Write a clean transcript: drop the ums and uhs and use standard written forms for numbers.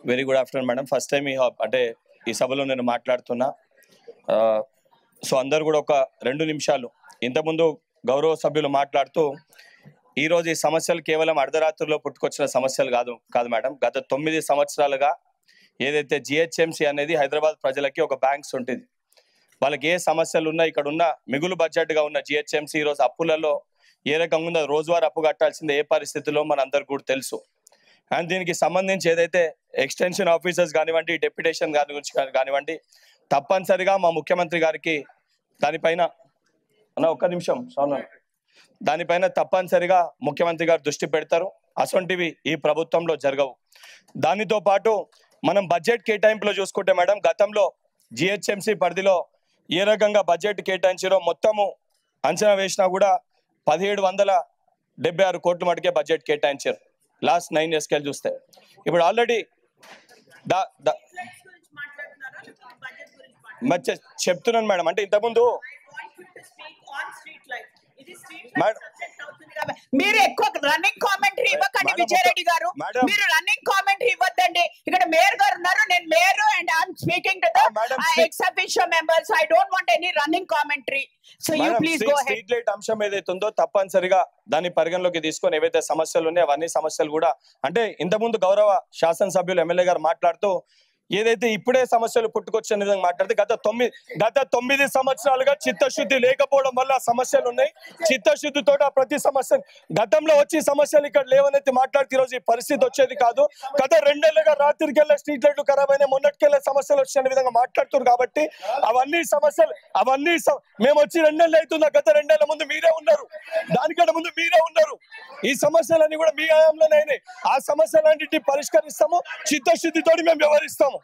Very good afternoon madam. First time అంటే ఈ సభలో నేను మాట్లాడుతున్నా. సో అందరు కూడా ఒక 2 నిమిషాలు, ఇంతకుముందు గౌరవ సభ్యులు మాట్లాడుతూ ఈరోజు ఈ సమస్యలు కేవలం అర్ధరాత్రిలో పుట్టుకొచ్చిన సమస్యలు కాదు మేడం. గత 9 సంవత్సరాలుగా ఏదైతే జిహెచ్ఎంసీ అనేది హైదరాబాద్ ప్రజలకి ఒక బ్యాంక్స్ ఉంటుంది. వాళ్ళకి ఏ సమస్యలు ఉన్నా, ఇక్కడ ఉన్న మిగులు బడ్జెట్గా ఉన్న జిహెచ్ఎంసీ ఈరోజు అప్పులలో ఏ రకంగా ఉందో, రోజువారీ అప్పు కట్టాల్సిందే ఏ పరిస్థితిలో మన అందరికి కూడా తెలుసు. అండ్ దీనికి సంబంధించి ఏదైతే ఎక్స్టెన్షన్ ఆఫీసర్స్ కానివ్వండి, డెప్యుటేషన్ గురించి కానివ్వండి, తప్పనిసరిగా మా ముఖ్యమంత్రి గారికి దానిపైన ఒక్క నిమిషం దానిపైన తప్పనిసరిగా ముఖ్యమంత్రి గారు దృష్టి పెడతారు. అసొంటివి ఈ ప్రభుత్వంలో జరగవు. దానితో పాటు మనం బడ్జెట్ కేటాయింపులో చూసుకుంటే మేడం, గతంలో జిహెచ్ఎంసీ పరిధిలో ఏ రకంగా బడ్జెట్ కేటాయించారో మొత్తము అంచనా వేసినా కూడా 1776 కోట్ల మటుకే బడ్జెట్ కేటాయించారు లాస్ట్ 9 years కెళ్ళి చూస్తే. ఇప్పుడు ఆల్రెడీ చెప్తున్నాను మేడం. అంటే ఇంతకుముందు మీరు ఎక్కువ రన్నింగ్ కామెంటరీ ఇవ్వకండి విజయరెడ్డి గారు. మీరు రన్నింగ్ కామెంటరీ ఇవ్వద్దండి. ఇక్కడ మేయర్ గారు ఉన్నారు, నేను mayor and I'm speaking to the ex officio members. I don't want any running commentary. So you please go head. Street light అంశం ఏదైతే ఉందో తప్పనిసరిగా దాన్ని పరిగణలోకి తీసుకొని ఏవైతే సమస్యలు ఉన్నాయో అవన్నీ సమస్యలు కూడా, అంటే ఇంతకుముందు గౌరవ శాసనసభ్యులు ఎమ్మెల్యే గారు మాట్లాడుతూ ఏదైతే ఇప్పుడే సమస్యలు పుట్టుకొచ్చే విధంగా మాట్లాడితే గత 9 సంవత్సరాలుగా చిత్తశుద్ధి లేకపోవడం వల్ల సమస్యలు ఉన్నాయి. చిత్తశుద్ధితో ప్రతి సమస్య గతంలో వచ్చి సమస్యలు ఇక్కడ లేవనైతే మాట్లాడితే ఈరోజు ఈ పరిస్థితి వచ్చేది కాదు. గత 2 నెలలుగా రాత్రికెళ్ళే స్ట్రీట్ లైట్లు ఖరాబ్ అయినా, మొన్నటికెళ్ళే సమస్యలు వచ్చిన విధంగా మాట్లాడుతున్నారు. కాబట్టి అవన్నీ సమస్యలు మేము వచ్చి 2 నెలలు అవుతుందా? గత 2 నెలల ముందు మీరే ఉన్నారు, దానికంటే ముందు మీరే ఉన్నారు. ఈ సమస్యలన్నీ కూడా మీ హయాంలోనే అయినాయి. ఆ సమస్యలన్నింటినీ పరిష్కరిస్తాము, చిత్తశుద్ధితో మేము వ్యవహరిస్తాము.